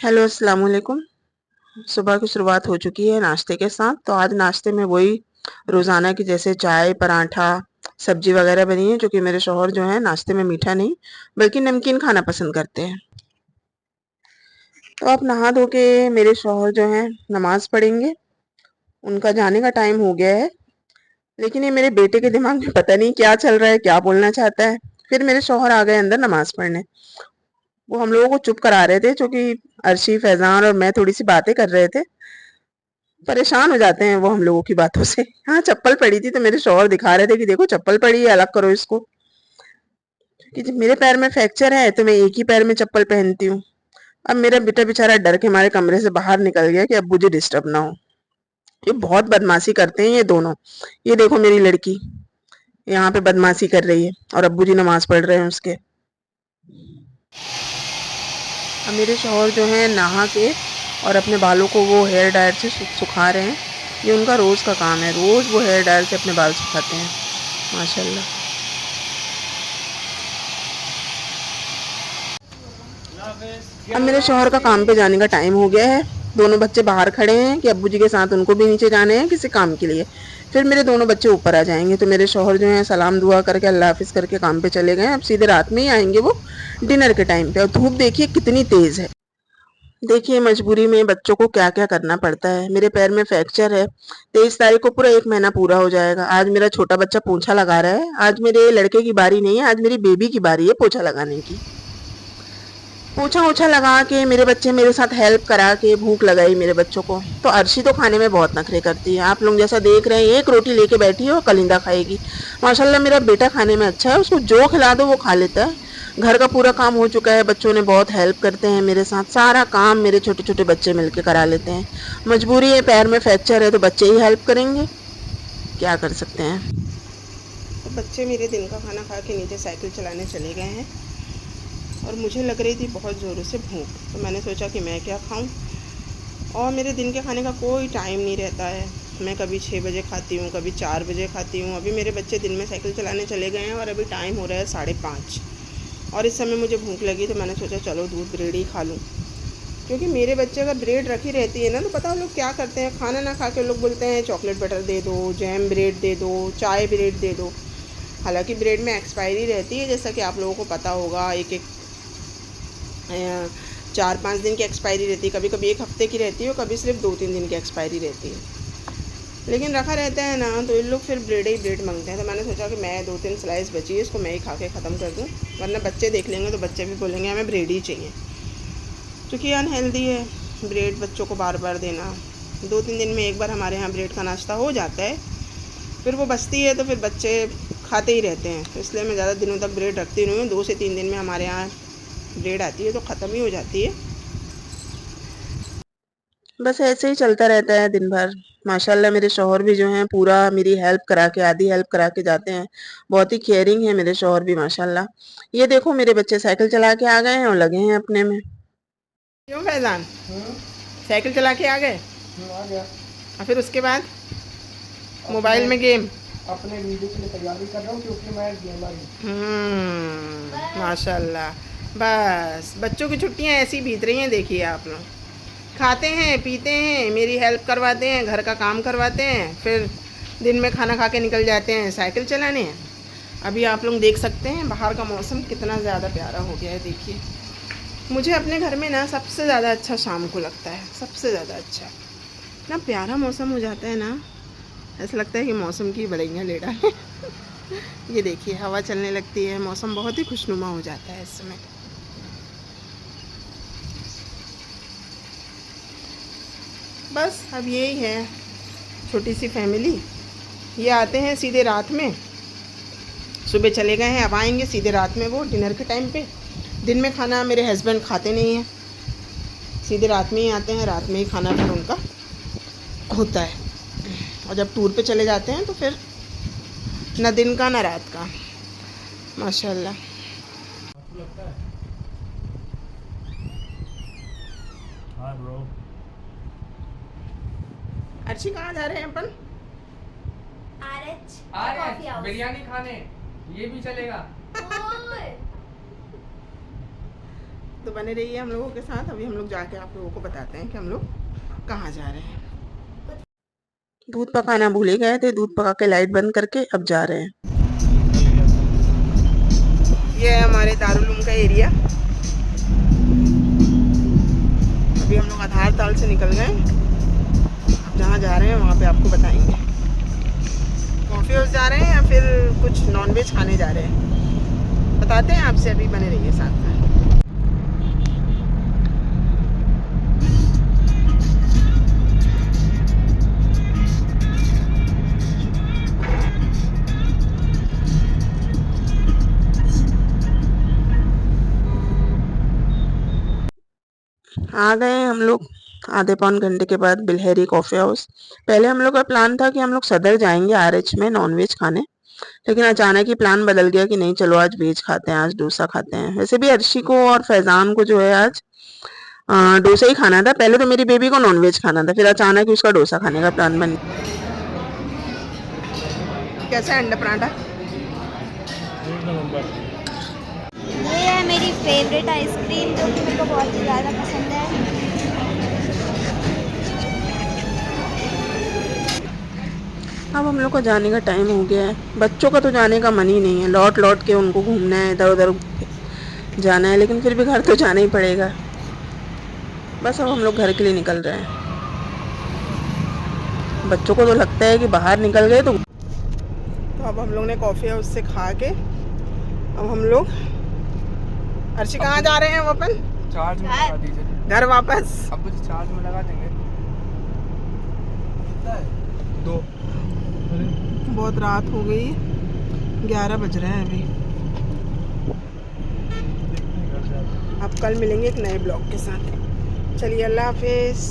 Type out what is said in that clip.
Hello अस्सलाम वालेकुम। सुबह की शुरुआत हो चुकी है नाश्ते के साथ। तो आज नाश्ते में वही रोज़ाना की जैसे चाय, पराठा, सब्जी वगैरह बनी है, क्योंकि मेरे शौहर जो है नाश्ते में मीठा नहीं बल्कि नमकीन खाना पसंद करते हैं। तो अब नहा धो के मेरे शौहर जो हैं नमाज पढ़ेंगे। उनका जाने का टाइम हो गया है, लेकिन ये मेरे बेटे के दिमाग में पता नहीं क्या चल रहा है, क्या बोलना चाहता है। फिर मेरे शौहर आ गए अंदर नमाज पढ़ने। वो हम लोगों को चुप करा रहे थे, क्योंकि अर्शी, फैजान और मैं थोड़ी सी बातें कर रहे थे। परेशान हो जाते हैं वो हम लोगों की बातों से। हाँ, चप्पल पड़ी थी तो मेरे शौहर दिखा रहे थे कि देखो चप्पल पड़ी है, अलग करो इसको। कि जब मेरे पैर में फ्रैक्चर है तो मैं एक ही पैर में चप्पल पहनती हूँ। अब मेरा बेटा बेचारा डर के हमारे कमरे से बाहर निकल गया कि अब्बू जी डिस्टर्ब ना हो। ये बहुत बदमाशी करते हैं ये दोनों। ये देखो मेरी लड़की यहाँ पे बदमाशी कर रही है और अब्बू जी नमाज पढ़ रहे हैं उसके। अब मेरे शौहर जो हैं नहा के और अपने बालों को वो हेयर ड्रायर से सुखा रहे हैं। ये उनका रोज़ का काम है, रोज़ वो हेयर ड्रायर से अपने बाल सुखाते हैं माशाल्लाह। अब मेरे शौहर का काम पे जाने का टाइम हो गया है। दोनों बच्चे बाहर खड़े हैं कि अब्बू जी के साथ उनको भी नीचे जाने हैं किसी काम के लिए। फिर मेरे दोनों बच्चे ऊपर आ जाएंगे तो मेरे शौहर जो हैं सलाम दुआ करके अल्लाह हाफिज़ करके काम पे चले गए हैं। अब सीधे रात में ही आएंगे वो, डिनर के टाइम पे। और धूप देखिए कितनी तेज़ है। देखिए मजबूरी में बच्चों को क्या-क्या करना पड़ता है। मेरे पैर में फ्रैक्चर है। 23 तारीख को पूरा 1 महीना पूरा हो जाएगा। आज मेरा छोटा बच्चा पोंछा लगा रहा है। आज मेरे लड़के की बारी नहीं है, आज मेरी बेबी की बारी है पोंछा लगाने की। पोछा-ओछा लगा के मेरे बच्चे मेरे साथ हेल्प करा के भूख लगाई मेरे बच्चों को। तो अर्शी तो खाने में बहुत नखरे करती है। आप लोग जैसा देख रहे हैं, एक रोटी लेके बैठी है और कलिंदा खाएगी। माशाल्लाह मेरा बेटा खाने में अच्छा है, उसको जो खिला दो वो खा लेता है। घर का पूरा काम हो चुका है, बच्चों ने बहुत हेल्प करते हैं मेरे साथ। सारा काम मेरे छोटे-छोटे बच्चे मिलके करा लेते हैं। मजबूरी है, पैर में फ्रैक्चर है तो बच्चे ही हेल्प करेंगे, क्या कर सकते हैं। तो बच्चे मेरे दिन का खाना खा के नीचे साइकिल चलाने चले गए हैं और मुझे लग रही थी बहुत ज़ोरों से भूख। तो मैंने सोचा कि मैं क्या खाऊं, और मेरे दिन के खाने का कोई टाइम नहीं रहता है। मैं कभी 6 बजे खाती हूँ, कभी 4 बजे खाती हूँ। अभी मेरे बच्चे दिन में साइकिल चलाने चले गए हैं और अभी टाइम हो रहा है 5:30 और इस समय मुझे भूख लगी तो मैंने सोचा चलो दूध ब्रेड ही खा लूँ। क्योंकि मेरे बच्चे अगर ब्रेड रखी रहती है ना तो पता है लोग क्या करते हैं, खाना ना खा के लोग बोलते हैं चॉकलेट बटर दे दो, जैम ब्रेड दे दो, चाय ब्रेड दे दो। हालांकि ब्रेड में एक्सपायरी रहती है, जैसा कि आप लोगों को पता होगा। एक 4-5 दिन की एक्सपायरी रहती है, कभी कभी 1 हफ्ते की रहती है और कभी सिर्फ 2-3 दिन की एक्सपायरी रहती है। लेकिन रखा रहता है ना तो ये लोग फिर ब्रेड ही ब्रेड मांगते हैं। तो मैंने सोचा कि मैं 2-3 स्लाइस बची है इसको मैं ही खा के ख़त्म कर दूँ, वरना बच्चे देख लेंगे तो बच्चे भी बोलेंगे हमें ब्रेड ही चाहिए। क्योंकि अनहेल्दी है ब्रेड बच्चों को बार बार देना। 2-3 दिन में एक बार हमारे यहाँ ब्रेड का नाश्ता हो जाता है, फिर वो बचती है तो फिर बच्चे खाते ही रहते हैं। तो इसलिए मैं ज़्यादा दिनों तक ब्रेड रखती नहीं हूँ। 2 से 3 दिन में हमारे यहाँ ब्रेड आती है तो ख़त्म ही हो जाती है। बस ऐसे ही चलता रहता है दिन भर। माशाल्लाह मेरे शौहर भी जो हैं पूरा मेरी हेल्प करा के, आधी हेल्प करा के जाते हैं। बहुत ही केयरिंग है मेरे शौहर भी माशाल्लाह। ये देखो मेरे बच्चे साइकिल चला के आ गए हैं और लगे हैं अपने में। क्यों फैजान, साइकिल चला के आ गए? आ गया। और फिर उसके बाद मोबाइल अपने में गेम। अपने वीडियो के लिए तैयारी कर रहा हूँ क्योंकि मैं गेमर हूँ। माशाल्लाह। बस बच्चों की छुट्टियां ऐसी बीत रही हैं। देखिए आप लोग खाते हैं, पीते हैं, मेरी हेल्प करवाते हैं, घर का काम करवाते हैं, फिर दिन में खाना खा के निकल जाते हैं साइकिल चलाने। अभी आप लोग देख सकते हैं बाहर का मौसम कितना ज़्यादा प्यारा हो गया है। देखिए मुझे अपने घर में ना सबसे ज़्यादा अच्छा शाम को लगता है, सबसे ज़्यादा अच्छा। इतना प्यारा मौसम हो जाता है ना, ऐसा लगता है कि मौसम की बड़ैयाँ ले डालें। ये देखिए हवा चलने लगती है, मौसम बहुत ही खुशनुमा हो जाता है इस समय। बस अब यही है छोटी सी फैमिली। ये आते हैं सीधे रात में, सुबह चले गए हैं, अब आएंगे सीधे रात में वो डिनर के टाइम पे। दिन में खाना मेरे हस्बैंड खाते नहीं हैं, सीधे रात में ही आते हैं, रात में ही खाना फिर उनका होता है। और जब टूर पे चले जाते हैं तो फिर ना दिन का ना रात का। माशाल्लाह। हाँ ब्रो। अर्शी कहाँ जा रहे हैं अपन? आज बिरयानी खाने, ये भी चलेगा। तो बने रहिए हम लोगों के साथ। अभी हम लोग जाके आप लोगों को बताते हैं कि हम लोग कहाँ जा रहे हैं। दूध पकाना भूल ही गए थे, दूध पका के लाइट बंद करके अब जा रहे हैं। ये है हमारे दारुल का एरिया। अभी हम लोग आधार ताल से निकल गए, अब जहाँ जा रहे हैं वहाँ पे आपको बताएंगे। कॉफ़ी हाउस जा रहे हैं या फिर कुछ नॉनवेज खाने जा रहे हैं, बताते हैं आपसे। अभी बने रहिए साथ में। आ गए हैं हम लोग आधे पौन घंटे के बाद बिलहरी कॉफ़ी हाउस। पहले हम लोग का प्लान था कि हम लोग सदर जाएंगे RH में नॉनवेज खाने, लेकिन अचानक ही प्लान बदल गया कि नहीं चलो आज वेज खाते हैं, आज डोसा खाते हैं। वैसे भी अर्शी को और फैज़ान को जो है आज डोसा ही खाना था। पहले तो मेरी बेबी को नॉनवेज खाना था, फिर अचानक ही उसका डोसा खाने का प्लान बन गया। कैसा है अंडा पराठा? ये है मेरी फेवरेट आइसक्रीम जो कि मेरे को बहुत ही ज़्यादा पसंद है। अब हम लोग को जाने का टाइम हो गया है। बच्चों का तो जाने का मन ही नहीं है, लौट लौट के उनको घूमना है, इधर उधर जाना है, लेकिन फिर भी घर तो जाना ही पड़ेगा। बस अब हम लोग घर के लिए निकल रहे हैं। बच्चों को तो लगता है कि बाहर निकल गए तो अब हम लोग ने कॉफ़ी हाउस से खा के अब हम लोग अर्शी कहाँ जा रहे हैं अपन? चार्ज में लगा दीजिए। घर वापस। अब कुछ चार्ज में लगा देंगे। कितना है? 2। बहुत रात हो गई, 11 बज रहे हैं अभी। अब कल मिलेंगे एक नए ब्लॉग के साथ। चलिए अल्लाह हाफिज़।